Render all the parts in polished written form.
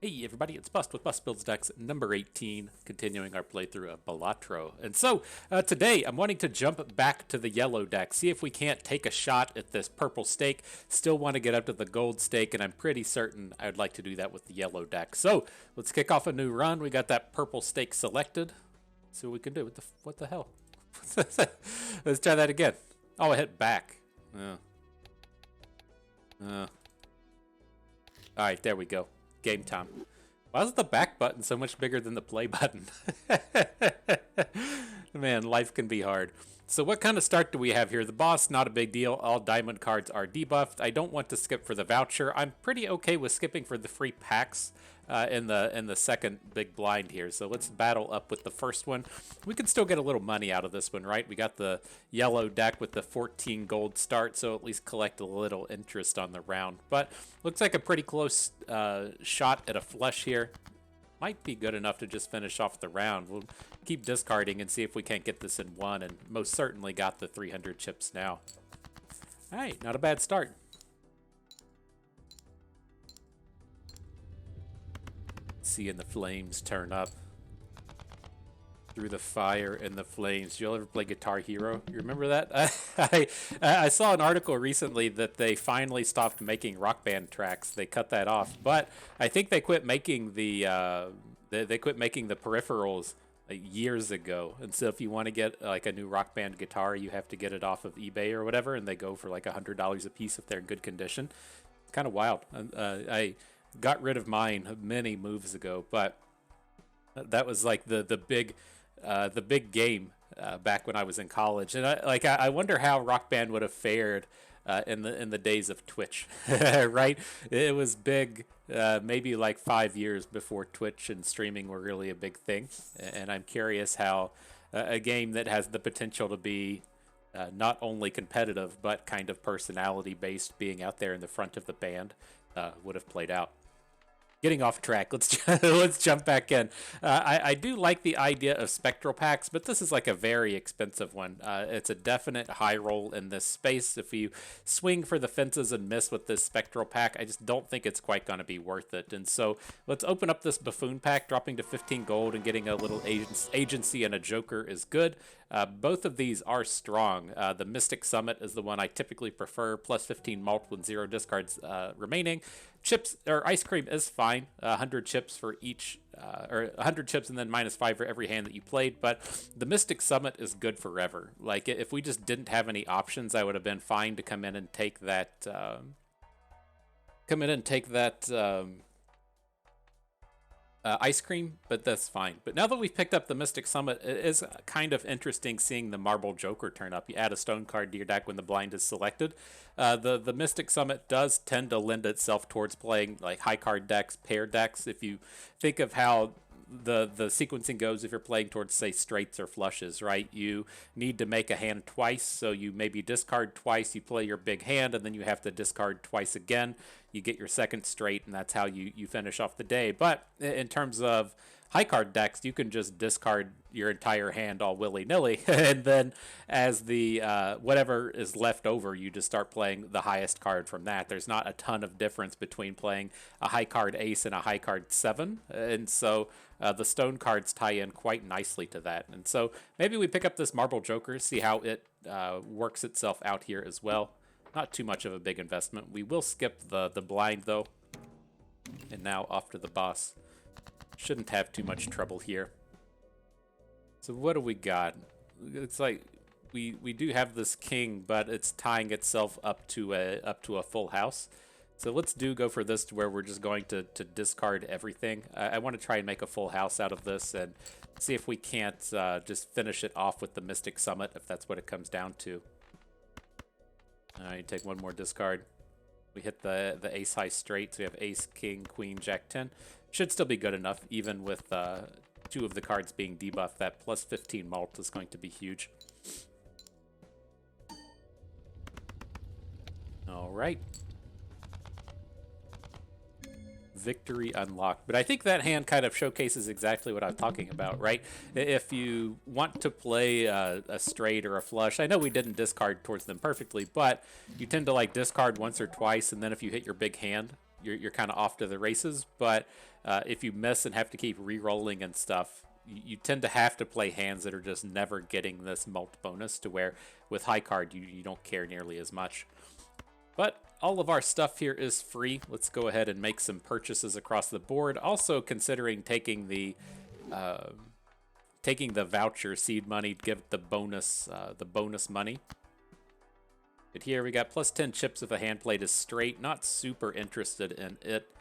Hey everybody, it's Bust with Bust Builds Decks number 18, continuing our playthrough of Balatro. And so, today I'm wanting to jump back to the yellow deck, see if we can't take a shot at this purple stake. Still want to get up to the gold stake, and I'm pretty certain I'd like to do that with the yellow deck. So, let's kick off a new run. We got that purple stake selected. Let's see what we can do. What the hell? Let's try that again. Oh, I hit back. Alright, there we go. Game time. Why is the back button so much bigger than the play button? Man, life can be hard. So what kind of start do we have here? The boss, not a big deal. All diamond cards are debuffed. I don't want to skip for the voucher. I'm pretty okay with skipping for the free packs in the second big blind here. So let's battle up with the first one. We can still get a little money out of this one, right? We got the yellow deck with the 14 gold start, so at least collect a little interest on the round. But looks like a pretty close shot at a flush here. Might be good enough to just finish off the round. We'll keep discarding and see if we can't get this in one, and most certainly got the 300 chips now. All right, not a bad start. Seeing the flames turn up through the fire and the flames. You'll ever play Guitar Hero? You remember that? I saw an article recently that they finally stopped making Rock Band tracks. They cut that off, but I think they quit making the they quit making the peripherals like years ago. And so if you want to get like a new Rock Band guitar, you have to get it off of eBay or whatever, and they go for like $100 a piece if they're in good condition. It's kind of wild. I got rid of mine many moves ago, but that was like the big game back when I was in college, and I wonder how Rock Band would have fared in the days of Twitch, right? It was big, maybe like 5 years before Twitch and streaming were really a big thing, and I'm curious how a game that has the potential to be not only competitive but kind of personality based, being out there in the front of the band, would have played out. Getting off track, let's jump back in. I do like the idea of spectral packs, but this is like a very expensive one. It's a definite high roll in this space. If you swing for the fences and miss with this spectral pack, I just don't think it's quite going to be worth it. And so let's open up this buffoon pack. Dropping to 15 gold and getting a little agency and a joker is good. Both of these are strong. The Mystic Summit is the one I typically prefer, plus 15 malt with 0 discards remaining. Chips or ice cream is fine. 100 chips for each, or 100 chips and then -5 for every hand that you played. But the Mystic Summit is good forever. Like if we just didn't have any options, I would have been fine to come in and take that. Ice cream, but that's fine. But now that we've picked up the Mystic Summit, it is kind of interesting seeing the Marble Joker turn up. You add a stone card to your deck when the blind is selected. The Mystic Summit does tend to lend itself towards playing like high card decks, pair decks. If you think of how the sequencing goes, if you're playing towards say straights or flushes, right, you need to make a hand twice, so you maybe discard twice, you play your big hand, and then you have to discard twice again. You get your second straight, and that's how you finish off the day. But in terms of high card decks, you can just discard your entire hand all willy-nilly, and then as the whatever is left over, you just start playing the highest card from that. There's not a ton of difference between playing a high card ace and a high card 7, and so the stone cards tie in quite nicely to that. And so maybe we pick up this Marble Joker, see how it works itself out here as well. Not too much of a big investment. We will skip the blind though, and now off to the boss. Shouldn't have too much trouble here. So what do we got? It's like we do have this king, but it's tying itself up to a full house. So let's go for this to where we're just going to discard everything. I want to try and make a full house out of this and see if we can't just finish it off with the Mystic Summit, if that's what it comes down to. All right, take one more discard. We hit the ace high straight, so we have ace, king, queen, jack 10. Should still be good enough, even with 2 of the cards being debuffed. That plus 15 malt is going to be huge. All right. Victory unlocked. But I think that hand kind of showcases exactly what I'm talking about, right? If you want to play a straight or a flush, I know we didn't discard towards them perfectly, but you tend to like discard once or twice, and then if you hit your big hand, you're kind of off to the races. But if you miss and have to keep re-rolling and stuff, you tend to have to play hands that are just never getting this mult bonus, to where with high card you don't care nearly as much. But all of our stuff here is free. Let's go ahead and make some purchases across the board. Also considering taking the voucher seed money to give the bonus money. But here we got plus 10 chips if a hand plate is straight. Not super interested in it.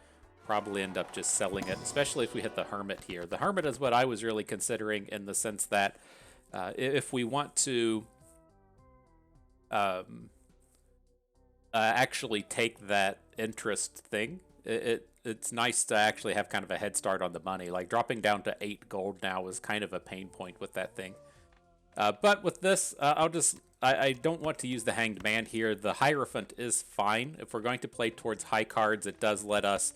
Probably end up just selling it, especially if we hit the Hermit here. The Hermit is what I was really considering, in the sense that if we want to actually take that interest thing, it's nice to actually have kind of a head start on the money. Like dropping down to 8 gold now is kind of a pain point with that thing. But with this, I don't want to use the Hanged Man here. The Hierophant is fine. If we're going to play towards high cards, it does let us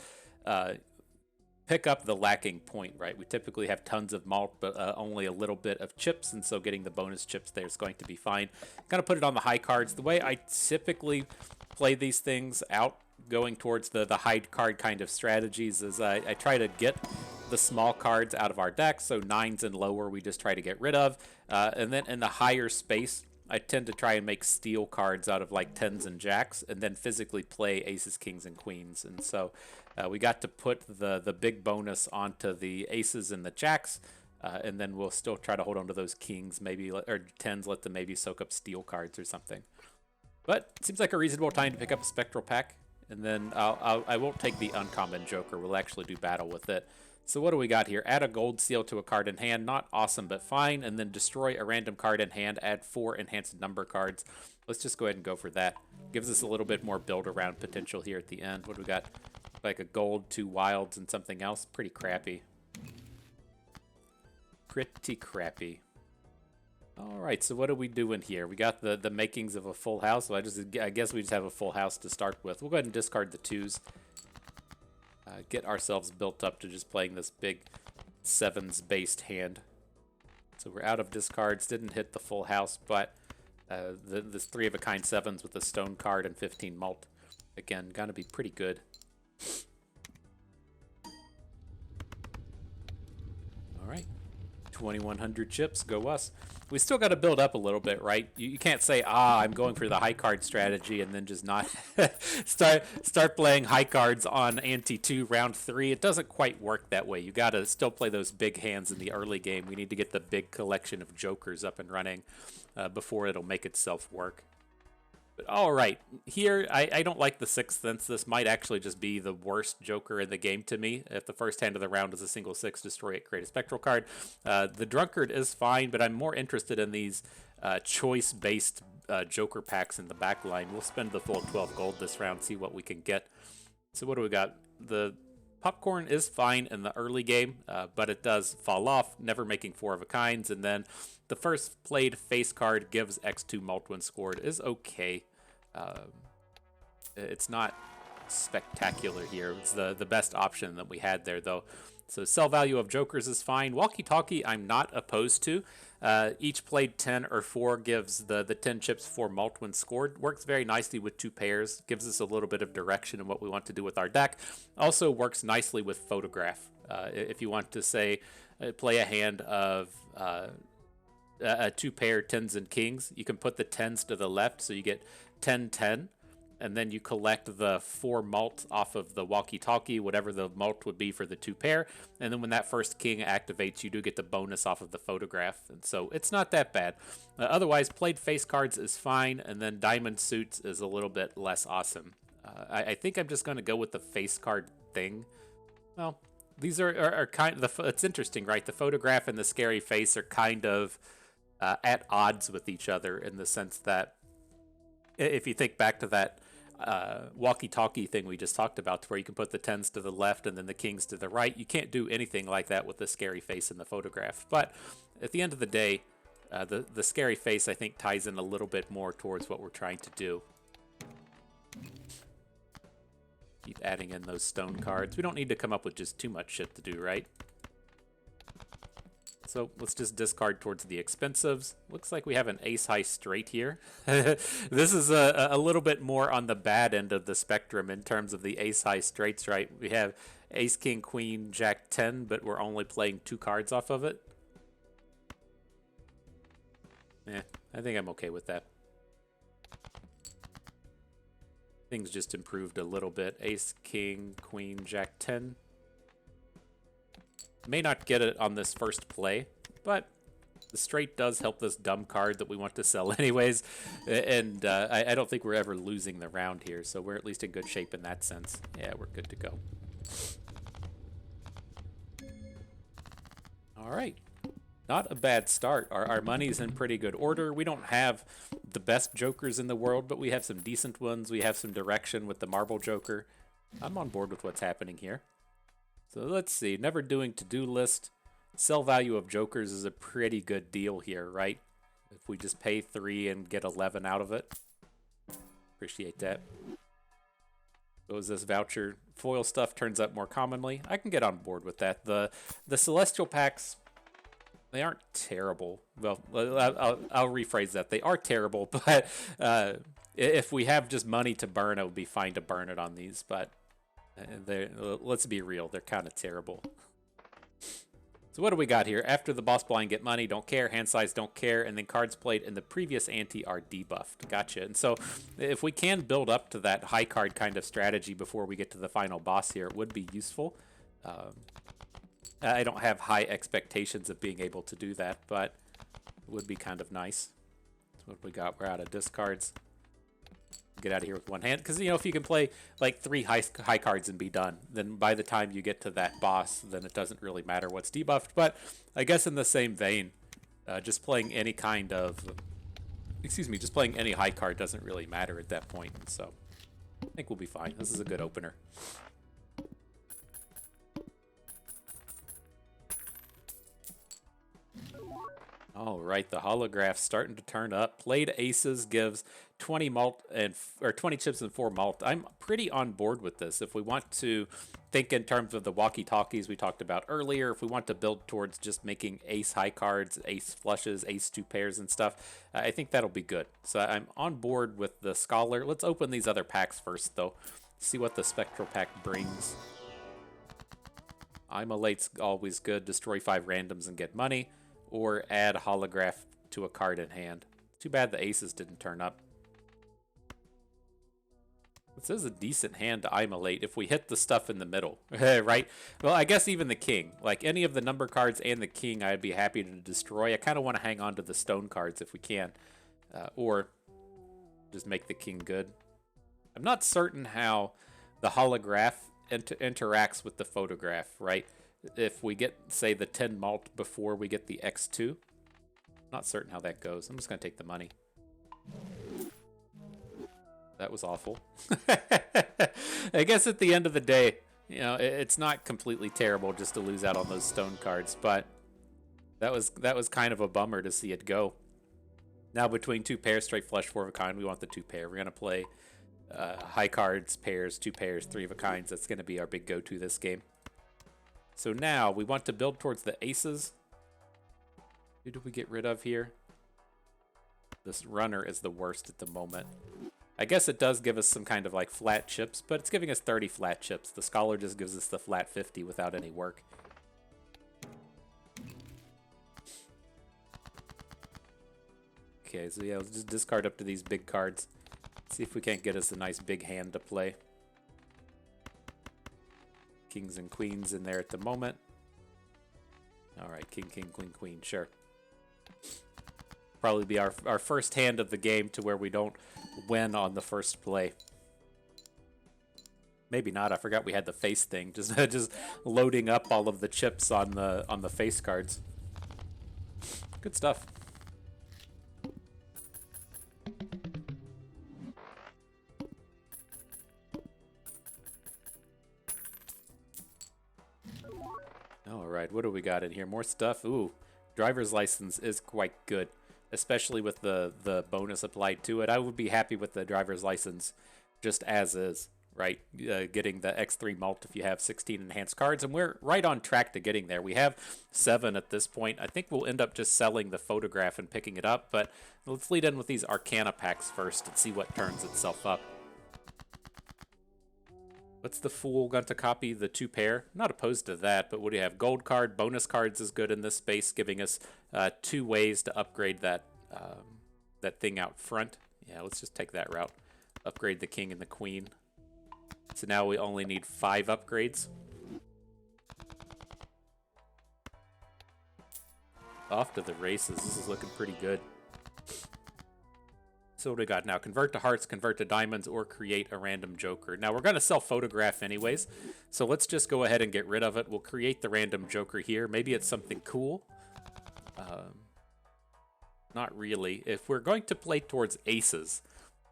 pick up the lacking point, right? We typically have tons of malt, but only a little bit of chips, and so getting the bonus chips there is going to be fine. Gonna put it on the high cards. The way I typically play these things out, going towards the high card kind of strategies, is I try to get the small cards out of our deck, so 9s and lower we just try to get rid of, and then in the higher space I tend to try and make steal cards out of like 10s and jacks, and then physically play aces, kings, and queens. And so we got to put the big bonus onto the aces and the jacks, and then we'll still try to hold on to those kings, maybe, or 10s, let them maybe soak up steal cards or something. But it seems like a reasonable time to pick up a spectral pack, and then I won't take the uncommon joker. We'll actually do battle with it. So what do we got here? Add a gold seal to a card in hand. Not awesome, but fine. And then destroy a random card in hand. Add 4 enhanced number cards. Let's just go ahead and go for that. Gives us a little bit more build around potential here at the end. What do we got? Like a gold, 2 wilds, and something else. Pretty crappy. Pretty crappy. All right, so what are we doing here? We got the makings of a full house. So I guess we just have a full house to start with. We'll go ahead and discard the 2s. Get ourselves built up to just playing this big 7s based hand. So we're out of discards. Didn't hit the full house, but this 3 of a kind 7s with a stone card and 15 malt. Again, gonna be pretty good. All right, 2,100 chips. Go us. We still got to build up a little bit, right? You can't say, I'm going for the high card strategy, and then just not start playing high cards on ante 2 round 3. It doesn't quite work that way. You got to still play those big hands in the early game. We need to get the big collection of jokers up and running before it'll make itself work. But all right, here I don't like the 6th Sense. This might actually just be the worst joker in the game to me. If the first hand of the round is a single 6, destroy it, create a spectral card. The Drunkard is fine, but I'm more interested in these choice-based joker packs in the back line. We'll spend the full 12 gold this round, see what we can get. So what do we got? The Popcorn is fine in the early game, but it does fall off, never making 4 of a kinds, and then the first played face card gives X2 mult when scored is okay. It's not spectacular here. It's the best option that we had there, though. So sell value of jokers is fine. Walkie-talkie I'm not opposed to. Each played 10 or 4 gives the 10 chips for mult when scored. Works very nicely with 2 pairs. Gives us a little bit of direction in what we want to do with our deck. Also works nicely with photograph. If you want to say play a hand of a 2 pair 10s and kings, you can put the 10s to the left, so you get 10-10. And then you collect the 4 mult off of the walkie-talkie, whatever the mult would be for the 2 pair. And then when that first king activates, you do get the bonus off of the photograph. And so it's not that bad. Otherwise, played face cards is fine. And then diamond suits is a little bit less awesome. I think I'm just going to go with the face card thing. Well, these are kind of... It's interesting, right? The photograph and the scary face are kind of at odds with each other, in the sense that if you think back to that walkie-talkie thing we just talked about, where you can put the 10s to the left and then the kings to the right, you can't do anything like that with the scary face in the photograph. But at the end of the day, the scary face, I think, ties in a little bit more towards what we're trying to do. Keep adding in those stone cards. We don't need to come up with just too much shit to do, right? So let's just discard towards the expensives. Looks like we have an ace high straight here. This is a little bit more on the bad end of the spectrum in terms of the ace high straights, right? We have ace, king, queen, jack 10, but we're only playing 2 cards off of it. Yeah, I think I'm okay with that. Things just improved a little bit. Ace, king, queen, jack 10. May not get it on this first play, but the straight does help this dumb card that we want to sell anyways. And I don't think we're ever losing the round here, so we're at least in good shape in that sense. Yeah, we're good to go. All right. Not a bad start. Our money's in pretty good order. We don't have the best jokers in the world, but we have some decent ones. We have some direction with the marble joker. I'm on board with what's happening here. So let's see. Never doing to-do list. Sell value of jokers is a pretty good deal here, right? If we just pay 3 and get 11 out of it. Appreciate that. So as this voucher foil stuff turns up more commonly, I can get on board with that. The celestial packs, they aren't terrible. Well, I'll rephrase that. They are terrible, but if we have just money to burn, it would be fine to burn it on these. But let's be real, they're kind of terrible. So what do we got here? After the boss blind, get money, don't care. Hand size, don't care. And then cards played in the previous ante are debuffed. Gotcha. And so if we can build up to that high card kind of strategy before we get to the final boss here, it would be useful. I don't have high expectations of being able to do that, but it would be kind of nice. That's what we got. We're out of discards. Get out of here with one hand, because, you know, if you can play like 3 high cards and be done, then by the time you get to that boss, then it doesn't really matter what's debuffed. But I guess in the same vein, just playing any kind of, just playing any high card doesn't really matter at that point. So I think we'll be fine. This is a good opener. All right, the holograph's starting to turn up. Played aces gives 20 malt or 20 chips and 4 malt. I'm pretty on board with this. If we want to think in terms of the walkie-talkies we talked about earlier, if we want to build towards just making ace high cards, ace flushes, ace 2 pairs and stuff, I think that'll be good. So I'm on board with the scholar. Let's open these other packs first, though. See what the spectral pack brings. Immolate's always good. Destroy 5 randoms and get money. Or add holograph to a card in hand. Too bad the aces didn't turn up. This is a decent hand to immolate if we hit the stuff in the middle, right? Well, I guess even the king. Like any of the number cards and the king, I'd be happy to destroy. I kind of want to hang on to the stone cards if we can. Or just make the king good. I'm not certain how the holograph interacts with the photograph, right? If we get, say, the 10 malt before we get the X2. Not certain how that goes. I'm just going to take the money. That was awful. I guess at the end of the day, you know, it's not completely terrible just to lose out on those stone cards, but that was kind of a bummer to see it go. Now between 2 pairs, straight flush, 4 of a kind, we want the 2 pair. We're going to play high cards, pairs, 2 pairs, 3 of a kinds. That's going to be our big go-to this game. So now we want to build towards the aces. Who do we get rid of here? This runner is the worst at the moment. I guess it does give us some kind of like flat chips, but it's giving us 30 flat chips. The scholar just gives us the flat 50 without any work. Okay, so yeah, let's just discard up to these big cards. See if we can't get us a nice big hand to play. Kings and queens in there at the moment. All right, king, king, queen, queen, sure. Probably be our first hand of the game to where we don't win on the first play. Maybe not. I forgot we had the face thing. Just loading up all of the chips on the face cards. Good stuff. All right, what do we got in here? More stuff. Ooh, driver's license is quite good, especially with the bonus applied to it. I would be happy with the driver's license just as is, right? Getting the X3 mult if you have 16 enhanced cards, and we're right on track to getting there. We have 7 at this point. I think we'll end up just selling the photograph and picking it up, but let's lead in with these Arcana packs first and see what turns itself up. What's the Fool going to copy? The 2 pair? Not opposed to that, but what do you have? Gold card, bonus cards is good in this space, giving us 2 ways to upgrade that that thing out front. Yeah, let's just take that route. Upgrade the king and the queen. So now we only need 5 upgrades. Off to the races. This is looking pretty good. So what do we got now? Convert to hearts, convert to diamonds, or create a random joker. Now we're going to sell photograph anyways, so let's just go ahead and get rid of it. We'll create the random joker here. Maybe it's something cool. Not really. If we're going to play towards aces,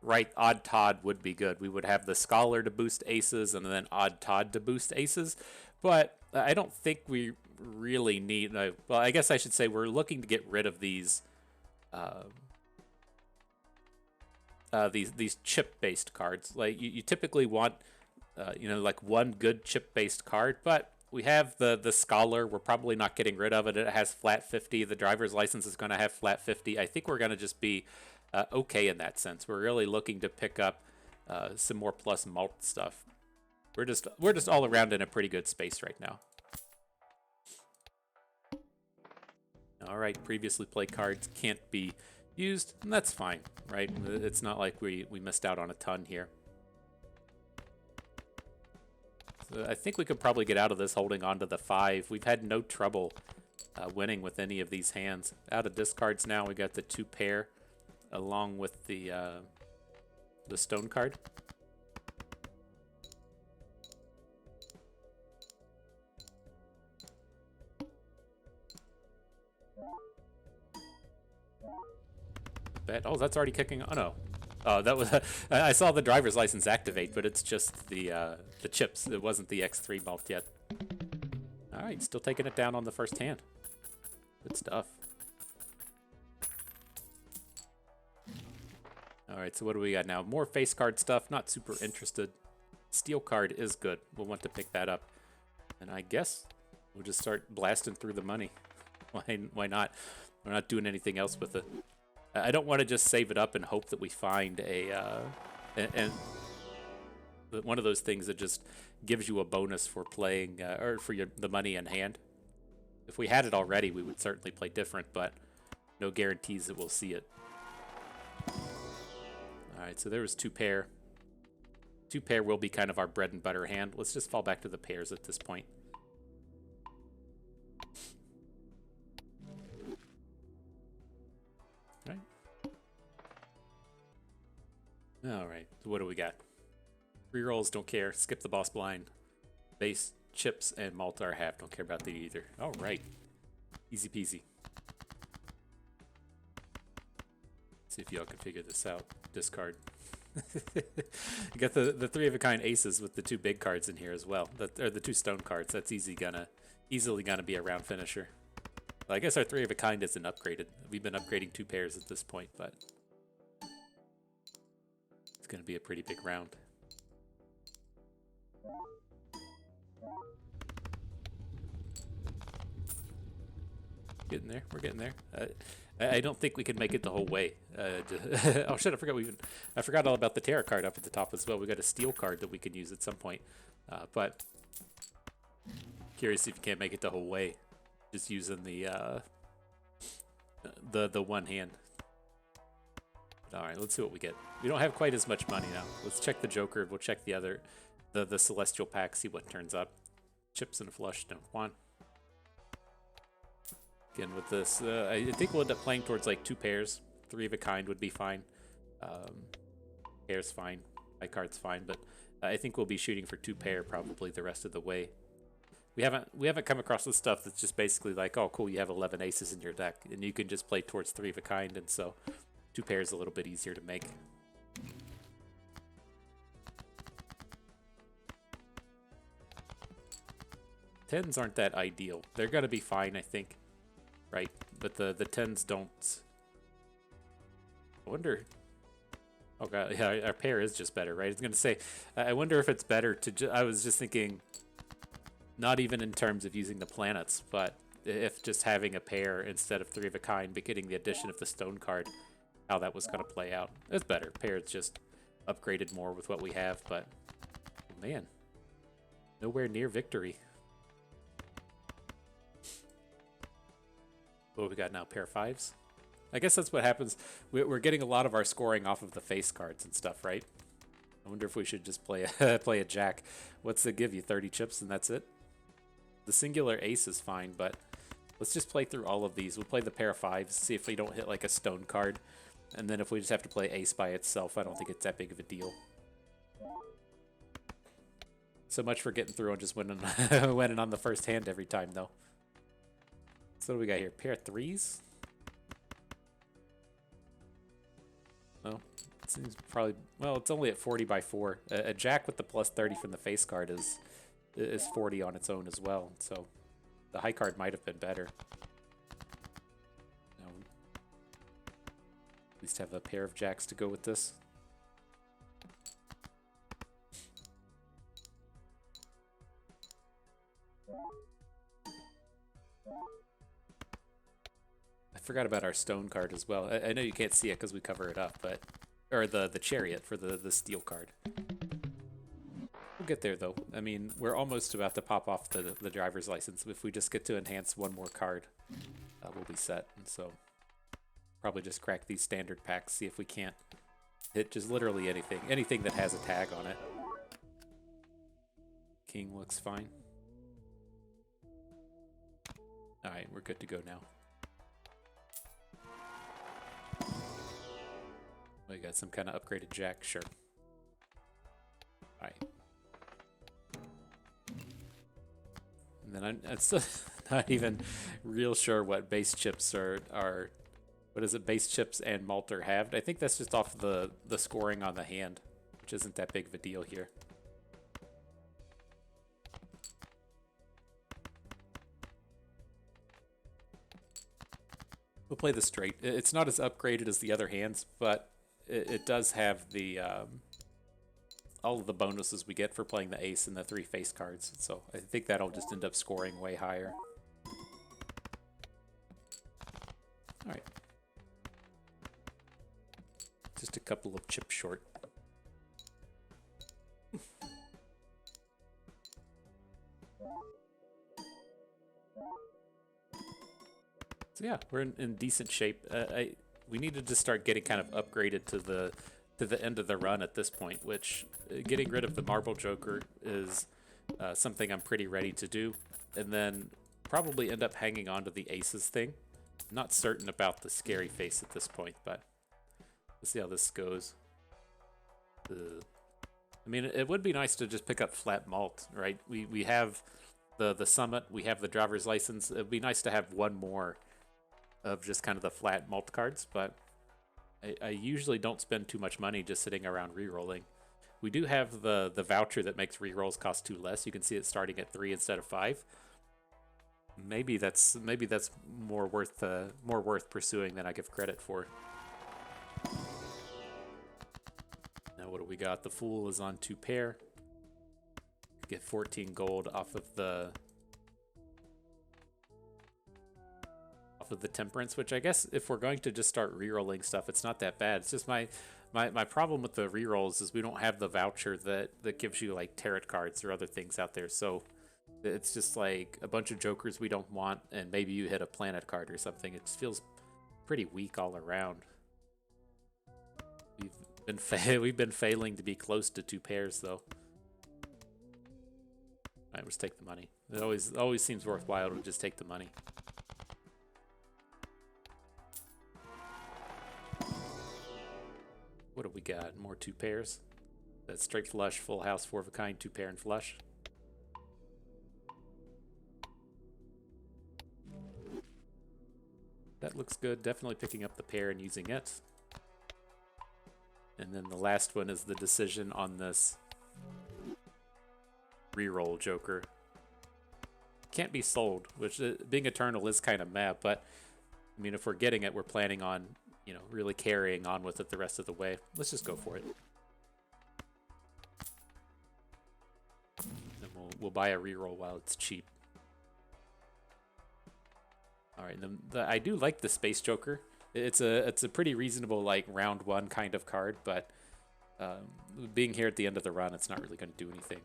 right, Odd Todd would be good. We would have the Scholar to boost aces and then Odd Todd to boost aces, but I don't think we really need... well, I guess I should say we're looking to get rid of these... these chip-based cards. Like you typically want, you know, like one good chip-based card, but we have the Scholar. We're probably not getting rid of it. It has flat 50. The driver's license is going to have flat 50. I think we're going to just be okay in that sense. We're really looking to pick up some more plus malt stuff. We're just all around in a pretty good space right now. All right, previously played cards can't be used, and that's fine, right? It's not like we missed out on a ton here. So I think we could probably get out of this holding on to the 5. We've had no trouble winning with any of these hands. Out of discards now, we got the 2 pair along with the stone card. Oh, that's already kicking. Oh no, that was. I saw the driver's license activate, but it's just the chips. It wasn't the X3 malt yet. All right, still taking it down on the first hand. Good stuff. All right, so what do we got now? More face card stuff. Not super interested. Steel card is good. We'll want to pick that up, and I guess we'll just start blasting through the money. Why not? We're not doing anything else with it. I don't want to just save it up and hope that we find one of those things that just gives you a bonus for playing or for the money in hand. If we had it already, we would certainly play different, but no guarantees that we'll see it. All right, so there was 2 pair. 2 pair will be kind of our bread and butter hand. Let's just fall back to the pairs at this point. All right, so what do we got? Rerolls, don't care. Skip the boss blind. Base, chips, and malt are half. Don't care about that either. All right, easy peasy. See if y'all can figure this out. Discard. You got the 3 of a kind aces with the 2 big cards in here as well. Or the 2 stone cards. That's easily gonna be a round finisher. Well, I guess our 3 of a kind isn't upgraded. We've been upgrading 2 pairs at this point, but it's going to be a pretty big round. Getting there. We're getting there. I don't think we can make it the whole way. Oh shit! I forgot all about the tarot card up at the top as well. We got a steel card that we can use at some point. But curious if you can't make it the whole way, just using the one hand. All right, let's see what we get. We don't have quite as much money now. Let's check the Joker. We'll check the Celestial pack, see what turns up. Chips and flush, don't want. Again, with this, I think we'll end up playing towards like 2 pairs. 3 of a kind would be fine. Pair's fine. My card's fine, but I think we'll be shooting for 2 pair probably the rest of the way. We haven't come across this stuff that's just basically like, oh cool, you have 11 aces in your deck, and you can just play towards 3 of a kind, and so 2 pairs a little bit easier to make. Tens aren't that ideal. They're gonna be fine, I think. Right? But the tens don't. I wonder Oh god, yeah, our pair is just better, right? I was gonna say, I wonder if it's better to. I was just thinking, not even in terms of using the planets, but if just having a pair instead of three of a kind, but getting the addition of the stone card, how that was gonna play out. It's better. Pair is just upgraded more with what we have, but man, nowhere near victory. What we got now? Pair of fives. I guess that's what happens. We're getting a lot of our scoring off of the face cards and stuff, right? I wonder if we should just play a play a jack. What's it give you? 30 chips and that's it? The singular ace is fine, but let's just play through all of these. We'll play the pair of fives, see if we don't hit like a stone card. And then if we just have to play ace by itself, I don't think it's that big of a deal. So much for getting through and just winning, winning on the first hand every time, though. So what do we got here? Pair of threes? Oh, it seems probably... Well, it's only at 40 by 4. A jack with the plus 30 from the face card is 40 on its own as well. So the high card might have been better. Now, at least have a pair of jacks to go with this. I forgot about our stone card as well. I know you can't see it because we cover it up, but... Or the chariot for the steel card. We'll get there, though. I mean, we're almost about to pop off the driver's license. If we just get to enhance one more card, we'll be set. And so, probably just crack these standard packs, see if we can't hit just literally anything. Anything that has a tag on it. King looks fine. Alright, we're good to go now. We got some kind of upgraded jack, sure. Alright. And then I'm still not even real sure what base chips are what is it, base chips and malt are halved. I think that's just off the scoring on the hand, which isn't that big of a deal here. We'll play the straight. It's not as upgraded as the other hands, but it does have the all of the bonuses we get for playing the ace and the 3 face cards. So I think that'll just end up scoring way higher. All right. Just a couple of chips short. So yeah, we're in decent shape. We needed to start getting kind of upgraded to the end of the run at this point, which getting rid of the Marble Joker is something I'm pretty ready to do, and then probably end up hanging on to the aces thing. Not certain about the scary face at this point, but we'll see how this goes. I mean, it would be nice to just pick up flat malt, right? We have the summit, we have the driver's license. It'd be nice to have one more of just kind of the flat malt cards, but I usually don't spend too much money just sitting around re-rolling. We do have the voucher that makes re-rolls cost 2 less. You can see it starting at 3 instead of 5. Maybe that's more worth pursuing than I give credit for. Now what do we got? The Fool is on 2 pair. Get 14 gold off of the Temperance, which I guess if we're going to just start re-rolling stuff, it's not that bad. It's just my problem with the re-rolls is we don't have the voucher that gives you like tarot cards or other things out there. So it's just like a bunch of jokers we don't want, and maybe you hit a planet card or something. It just feels pretty weak all around. We've been failing to be close to 2 pairs though. All right, let's take the money. It always seems worthwhile to just take the money. What do we got? More 2 pairs. That's straight flush, full house, 4 of a kind, 2 pair and flush. That looks good. Definitely picking up the pair and using it. And then the last one is the decision on this reroll joker. Can't be sold, which being eternal is kind of meh, but I mean, if we're getting it, we're planning on you know, really carrying on with it the rest of the way. Let's just go for it. And we'll buy a reroll while it's cheap. All right, I do like the Space Joker. It's a pretty reasonable like round one kind of card, but being here at the end of the run, it's not really going to do anything.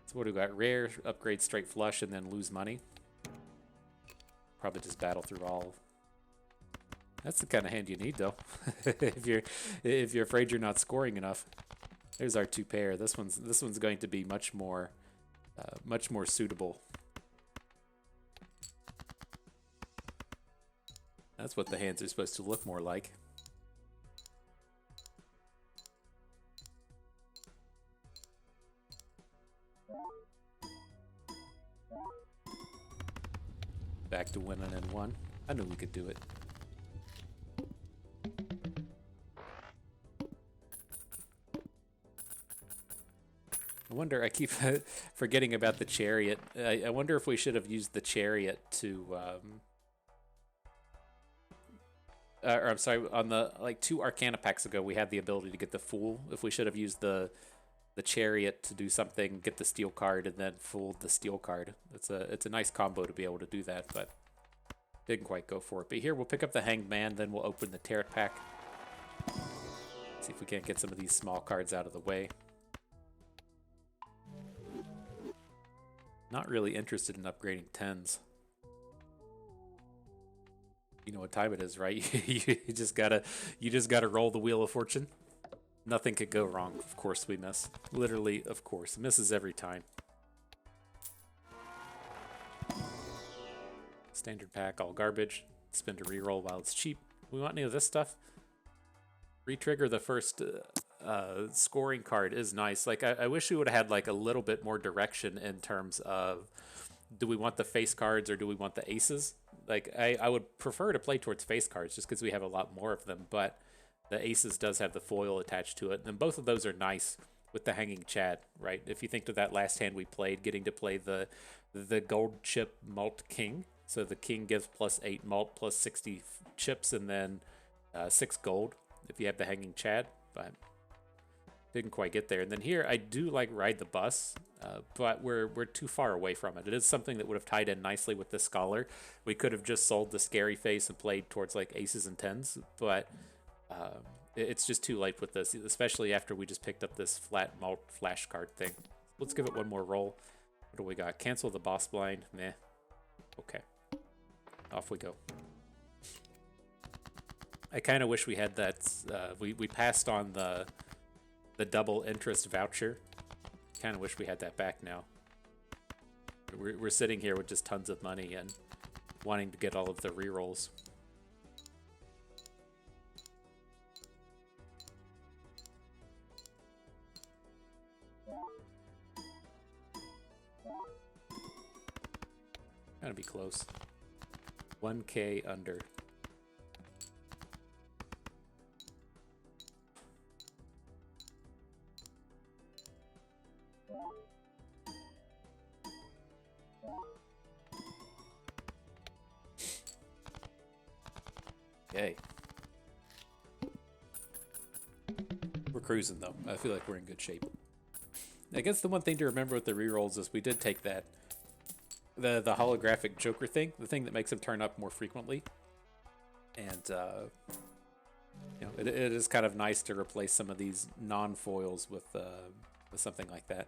So what do we got? Rare, upgrade straight flush, and then lose money. Probably just battle through all. That's the kind of hand you need, though. if you're afraid you're not scoring enough. There's our 2 pair. This one's going to be much more suitable. That's what the hands are supposed to look more like. Back to winning in 1. I knew we could do it. I wonder, I keep forgetting about the chariot. I wonder if we should have used the chariot to, or I'm sorry, on the, like 2 Arcana packs ago, we had the ability to get the Fool. If we should have used the chariot to do something, get the steel card, and then fooled the steel card. It's a nice combo to be able to do that, but didn't quite go for it. But here we'll pick up the Hanged Man, then we'll open the Tarot pack. See if we can't get some of these small cards out of the way. Not really interested in upgrading 10s. You know what time it is, right? you just gotta roll the Wheel of Fortune. Nothing could go wrong. Of course we miss. Literally, of course. Misses every time. Standard pack, all garbage. Spin to reroll while it's cheap. We want any of this stuff? Retrigger the first scoring card is nice. Like, I wish we would have had like a little bit more direction in terms of, do we want the face cards or do we want the aces? Like, I would prefer to play towards face cards just because we have a lot more of them, but the aces does have the foil attached to it, and both of those are nice with the Hanging Chad, right? If you think to that last hand we played, getting to play the gold chip malt king. So the king gives +8 malt, plus 60 chips, and then 6 gold if you have the Hanging Chad, but didn't quite get there. And then here, I do like Ride the Bus, but we're too far away from it. It is something that would have tied in nicely with the Scholar. We could have just sold the Scary Face and played towards like aces and 10s, but it's just too late with this, especially after we just picked up this flat malt flash card thing. Let's give it one more roll. What do we got? Cancel the boss blind. Meh. Okay. Off we go. I kind of wish we had that. We passed on the double interest voucher. Kind of wish we had that back now. We're sitting here with just tons of money and wanting to get all of the rerolls. Gotta be close. 1K under. Okay. We're cruising though. I feel like we're in good shape. I guess the one thing to remember with the rerolls is we did take that the holographic Joker thing, the thing that makes him turn up more frequently, and you know, it is kind of nice to replace some of these non-foils with something like that.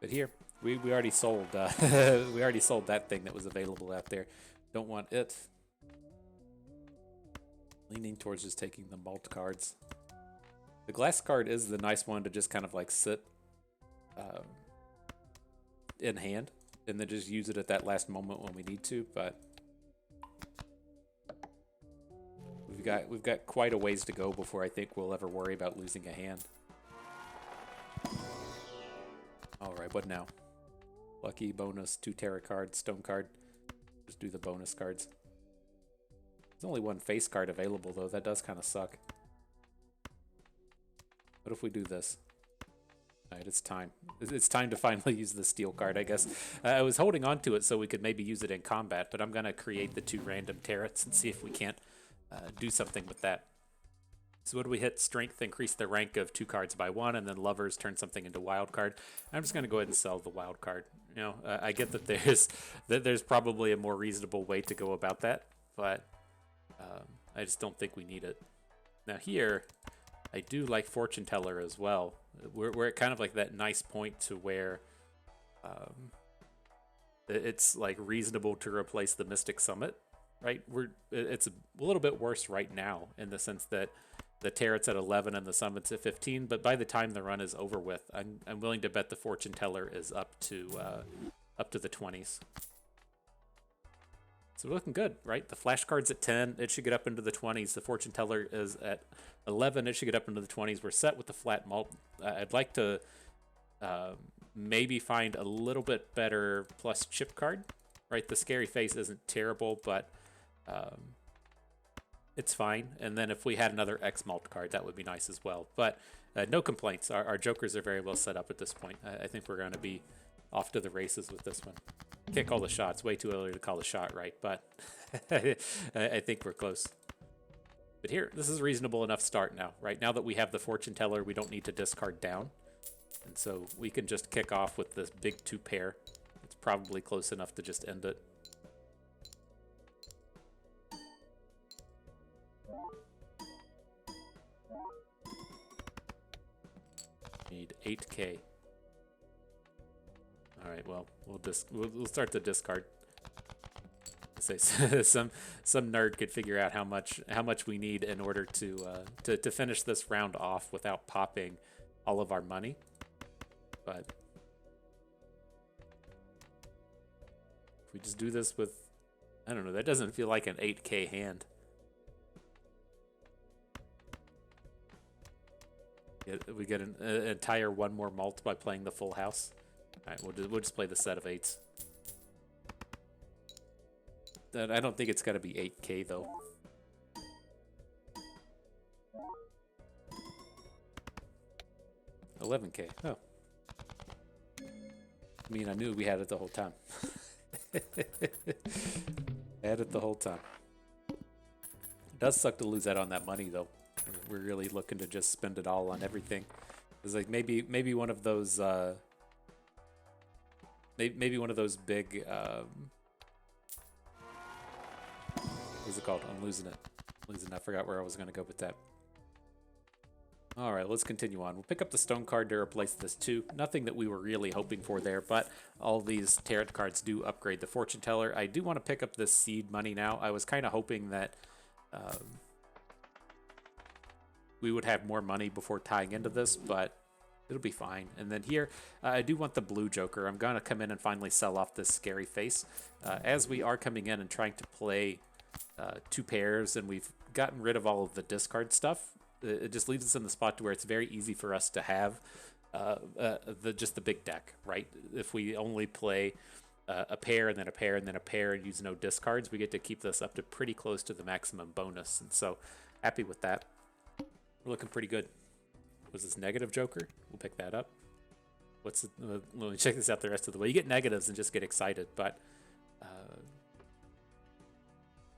But here we already sold we already sold that thing that was available out there. Don't want it. Leaning towards just taking the malt cards. The glass card is the nice one to just kind of like sit in hand and then just use it at that last moment when we need to, but we've got quite a ways to go before I think we'll ever worry about losing a hand. Alright, what now? Lucky, bonus, 2 tarot cards, stone card. Just do the bonus cards. There's only 1 face card available though, that does kind of suck. What if we do this? Alright, it's time. It's time to finally use the steel card, I guess. I was holding on to it so we could maybe use it in combat, but I'm going to create the 2 random tarots and see if we can't do something with that. So what do we hit? Strength, increase the rank of 2 cards by 1, and then lovers turn something into wild card. I'm just going to go ahead and sell the wild card. You know, I get that there's probably a more reasonable way to go about that, but I just don't think we need it. Now here, I do like Fortune Teller as well. We're at kind of like that nice point to where it's like reasonable to replace the Mystic Summit, right? It's a little bit worse right now in the sense that the Tarot's at 11 and the Summit's at 15, but by the time the run is over with, I'm willing to bet the Fortune Teller is up to the 20s. So we're looking good, right? The flashcard's at 10, it should get up into the 20s. The Fortune Teller is at 11, it should get up into the 20s. We're set with the flat mult. I'd like to maybe find a little bit better plus chip card, right? The Scary Face isn't terrible, but it's fine. And then if we had another X malt card, that would be nice as well. But no complaints. Our jokers are very well set up at this point. I think we're going to be off to the races with this one. Can't call the shots. Way too early to call the shot, right? But I think we're close. But here, this is a reasonable enough start now, right? Now that we have the Fortune Teller, we don't need to discard down. And so we can just kick off with this big 2 pair. It's probably close enough to just end it. Need 8K. All right, well, we'll start the discard. Say some nerd could figure out how much we need in order to finish this round off without popping all of our money. But if we just do this with, I don't know, that doesn't feel like an 8K hand. We get an entire 1 more mult by playing the full house. All right, we'll just play the set of 8s. I don't think it's got to be 8K though. $11K. Oh. I mean, I knew we had it the whole time. Had it the whole time. It does suck to lose out on that money though. We're really looking to just spend it all on everything. It's like maybe one of those maybe one of those big what's it called? I'm losing it. I forgot where I was going to go with that. All right, let's continue on. We'll pick up the stone card to replace this too. Nothing that we were really hoping for there, but all these tarot cards do upgrade the Fortune Teller. I do want to pick up this seed money now. I was kind of hoping that we would have more money before tying into this, but it'll be fine. And then here, I do want the blue joker. I'm going to come in and finally sell off this Scary Face. As we are coming in and trying to play 2 pairs and we've gotten rid of all of the discard stuff, it just leaves us in the spot to where it's very easy for us to have just the big deck, right? If we only play a pair and then a pair and then a pair and use no discards, we get to keep this up to pretty close to the maximum bonus. And so happy with that. We're looking pretty good. Was this negative joker? We'll pick that up. Let me check this out the rest of the way. You get negatives and just get excited, but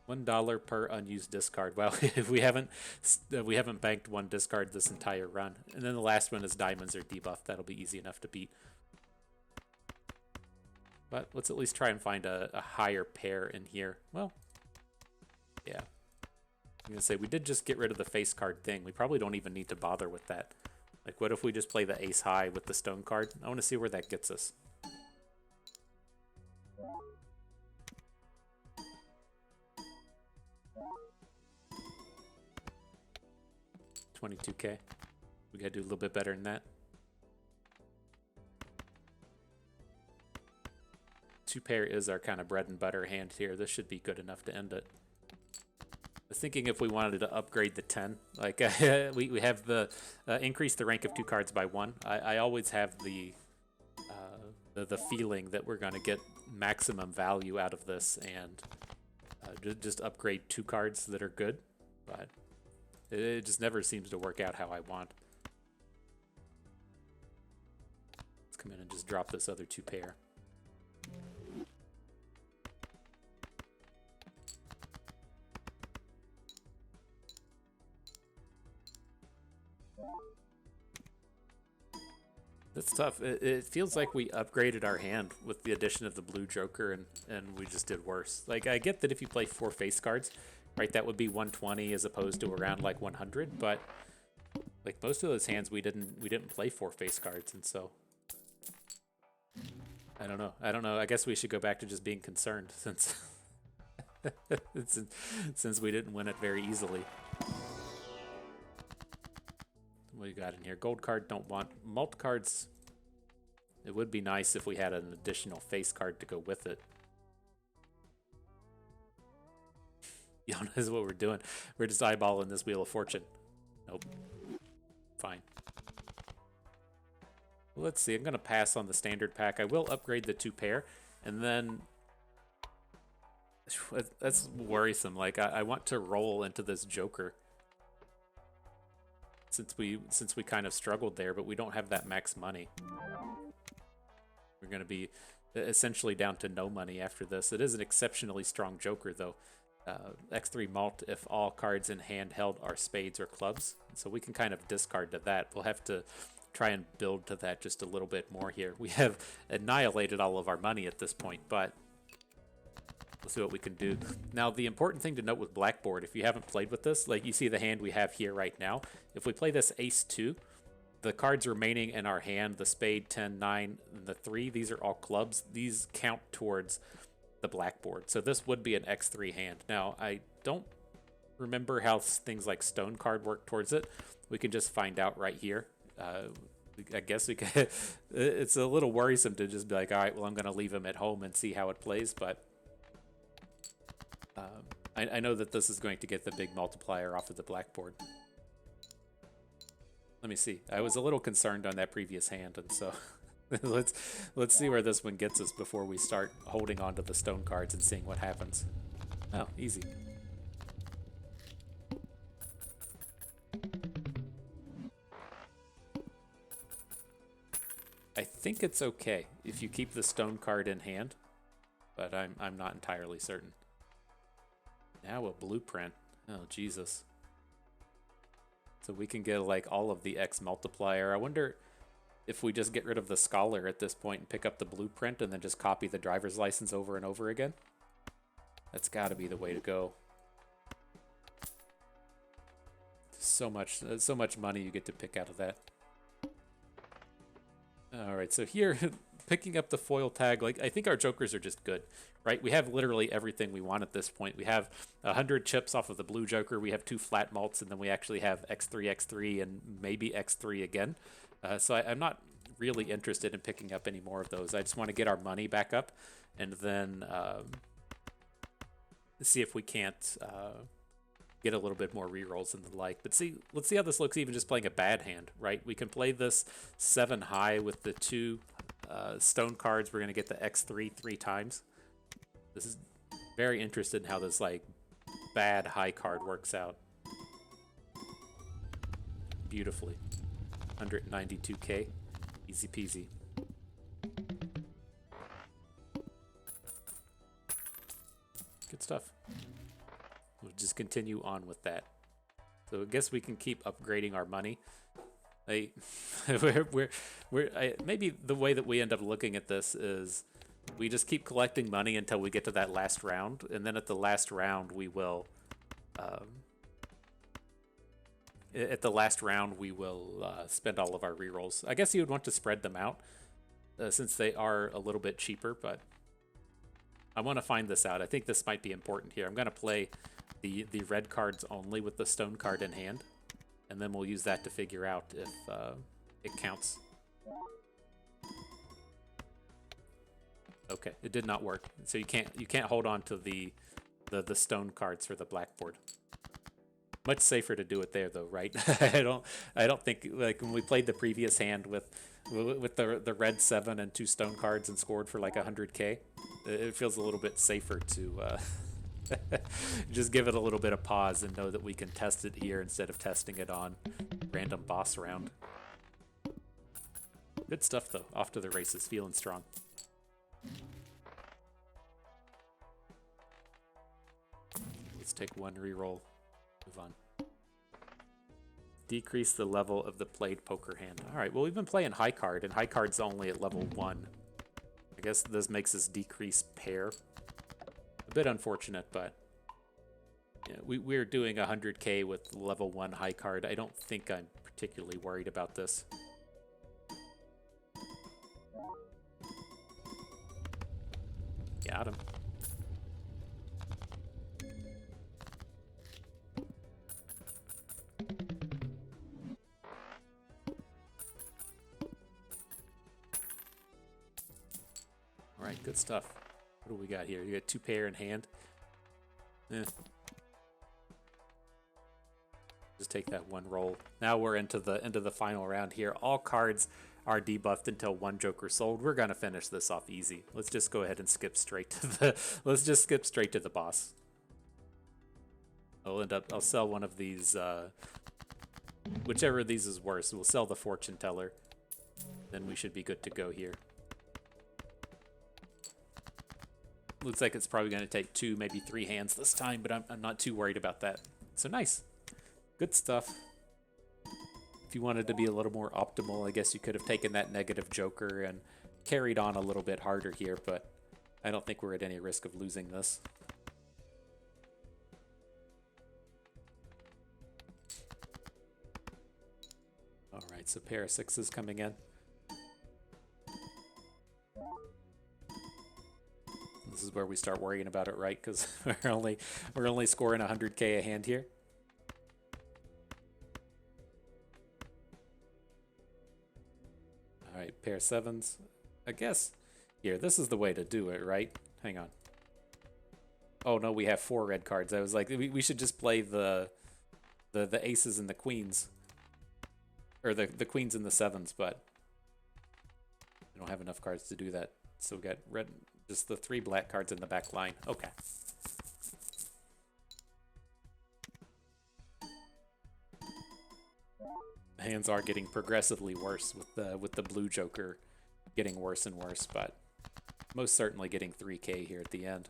$1 per unused discard. Well, if we haven't banked 1 discard this entire run. And then the last one is diamonds or debuff. That'll be easy enough to beat. But let's at least try and find a higher pair in here. Well, yeah. I'm gonna say we did just get rid of the face card thing. We probably don't even need to bother with that. Like, what if we just play the ace high with the stone card? I want to see where that gets us. $22K. We gotta do a little bit better than that. 2 pair is our kind of bread and butter hand here. This should be good enough to end it. I was thinking if we wanted to upgrade the 10, like we have the increase the rank of 2 cards by 1. I always have the feeling that we're going to get maximum value out of this and just upgrade 2 cards that are good, but it just never seems to work out how I want. Let's come in and just drop this other 2 pair. That's tough. It feels like we upgraded our hand with the addition of the blue joker, and we just did worse. Like, I get that if you play 4 face cards, right, that would be 120 as opposed to around like 100, but like most of those hands we didn't play 4 face cards, and so I don't know. I don't know. I guess we should go back to just being concerned since since we didn't win it very easily. What do you got in here? Gold card, don't want. Mult cards, it would be nice if we had an additional face card to go with it. Y'all know this is what we're doing. We're just eyeballing this Wheel of Fortune. Nope. Fine. Well, let's see. I'm going to pass on the standard pack. I will upgrade the 2 pair, and then that's worrisome. Like, I want to roll into this joker. Since we kind of struggled there, but we don't have that max money. We're going to be essentially down to no money after this. It is an exceptionally strong joker, though. X3 malt if all cards in hand held are spades or clubs. So we can kind of discard to that. We'll have to try and build to that just a little bit more here. We have annihilated all of our money at this point, but we'll see what we can do. Now, the important thing to note with Blackboard, if you haven't played with this, like you see the hand we have here right now, if we play this Ace-2, the cards remaining in our hand, the spade, 10, 9, and the 3, these are all clubs. These count towards the Blackboard. So this would be an X3 hand. Now, I don't remember how things like Stone card work towards it. We can just find out right here. I guess we could. It's a little worrisome to just be like, all right, well, I'm going to leave him at home and see how it plays, but I know that this is going to get the big multiplier off of the Blackboard. Let me see. I was a little concerned on that previous hand, and so let's see where this one gets us before we start holding on to the stone cards and seeing what happens. Oh, easy. I think it's okay if you keep the stone card in hand, but I'm not entirely certain. Now a blueprint. Oh, Jesus. So we can get like all of the X multiplier. I wonder if we just get rid of the scholar at this point and pick up the blueprint and then just copy the driver's license over and over again. That's got to be the way to go. So much money you get to pick out of that. All right, so here, picking up the foil tag, like I think our jokers are just good, right? We have literally everything we want at this point. We have 100 chips off of the blue joker. We have 2 flat malts, and then we actually have X3, X3, and maybe X3 again. So I'm not really interested in picking up any more of those. I just want to get our money back up, and then see if we can't get a little bit more rerolls and the like. But see, let's see how this looks even just playing a bad hand, right? We can play this 7 high with the 2 stone cards. We're going to get the X3 3 times. This is very interested in how this like bad high card works out. Beautifully. 192k. Easy peasy. Good stuff. We'll just continue on with that. So I guess we can keep upgrading our money. Maybe the way that we end up looking at this is we just keep collecting money until we get to that last round, and then at the last round we will spend all of our rerolls. I guess you would want to spread them out since they are a little bit cheaper, but I want to find this out. I think this might be important here. I'm going to play the red cards only with the stone card in hand, and then we'll use that to figure out if it counts. Okay, it did not work. So you can't hold on to the stone cards for the blackboard. Much safer to do it there though, right? I don't think, like when we played the previous hand with the red 7 and 2 stone cards and scored for like 100k, it feels a little bit safer to just give it a little bit of pause and know that we can test it here instead of testing it on random boss round. Good stuff though. Off to the races, feeling strong. Let's take one reroll. Move on. Decrease the level of the played poker hand. All right, well, we've been playing high card, and high card's only at level 1. I guess this makes us decrease pair. A bit unfortunate, but yeah, we're doing 100k with level 1 high card. I don't think I'm particularly worried about this. Got him. All right, good stuff. What do we got here? You got 2 pair in hand. Just take that 1 roll. Now we're into the final round here. All cards are debuffed until 1 joker sold. We're gonna finish this off easy. Let's just go ahead and skip straight to the boss. I'll sell one of these. Whichever of these is worse, we'll sell the fortune teller. Then we should be good to go here. Looks like it's probably going to take 2, maybe 3 hands this time, but I'm not too worried about that. So nice. Good stuff. If you wanted to be a little more optimal, I guess you could have taken that negative joker and carried on a little bit harder here, but I don't think we're at any risk of losing this. All right, so pair of 6s coming in. This is where we start worrying about it, right? Because we're only scoring 100k a hand here. All right, pair of 7s. I guess here, this is the way to do it, right? Hang on. Oh no, we have 4 red cards. I was like, we should just play the aces and the queens, or the queens and the 7s, but we don't have enough cards to do that. So we got red. Just the 3 black cards in the back line. Okay. Hands are getting progressively worse with the blue joker getting worse and worse, but most certainly getting 3k here at the end.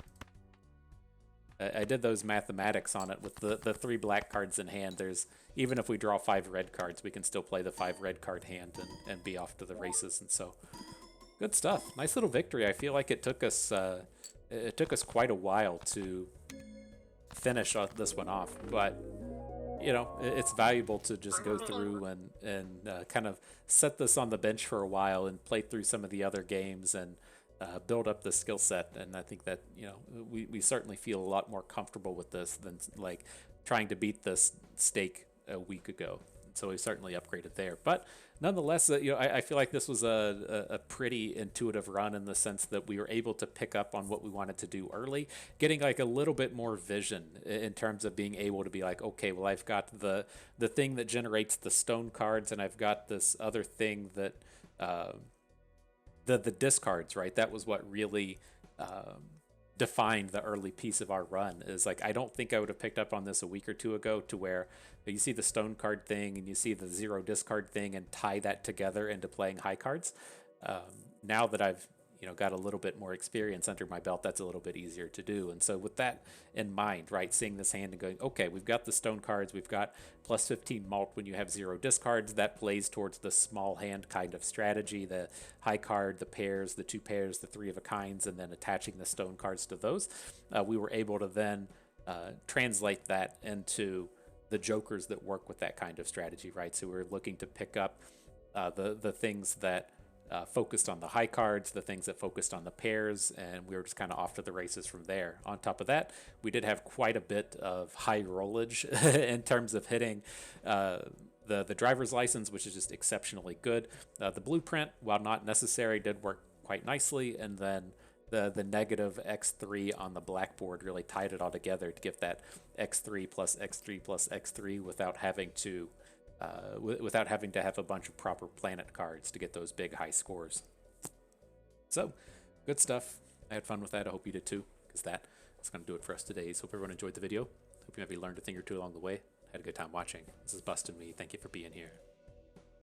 I did those mathematics on it with the 3 black cards in hand. There's, even if we draw 5 red cards, we can still play the 5 red card hand and be off to the races. And so good stuff. Nice little victory. I feel like it took us quite a while to finish this one off, but you know, it's valuable to just go through and kind of set this on the bench for a while and play through some of the other games and build up the skill set. And I think that, you know, we certainly feel a lot more comfortable with this than like trying to beat this stake a week ago. So we certainly upgraded there, but nonetheless, you know, I feel like this was a pretty intuitive run in the sense that we were able to pick up on what we wanted to do early, getting like a little bit more vision in terms of being able to be like, okay, well, I've got the thing that generates the stone cards, and I've got this other thing that the discards, right? That was what really defined the early piece of our run. Is like, I don't think I would have picked up on this a week or 2 ago, to where you see the stone card thing and you see the 0 discard thing and tie that together into playing high cards. Now that I've, you know, got a little bit more experience under my belt, that's a little bit easier to do. And so with that in mind, right, seeing this hand and going, okay, we've got the stone cards, we've got plus 15 malt when you have 0 discards. That plays towards the small hand kind of strategy, the high card, the pairs, the 2 pairs, the 3 of a kinds, and then attaching the stone cards to those. We were able to then translate that into the jokers that work with that kind of strategy, right? So we're looking to pick up the things that focused on the high cards, the things that focused on the pairs, and we were just kind of off to the races from there. On top of that, we did have quite a bit of high rollage in terms of hitting the driver's license, which is just exceptionally good. The blueprint, while not necessary, did work quite nicely, and then the negative x3 on the blackboard really tied it all together to give that x3 plus x3 plus x3 without having to have a bunch of proper planet cards to get those big high scores. So good stuff. I had fun with that. I hope you did too, because that's going to do it for us today. So hope everyone enjoyed the video. Hope you maybe learned a thing or two along the way. Had a good time watching. This is Bustin' Me. Thank you for being here.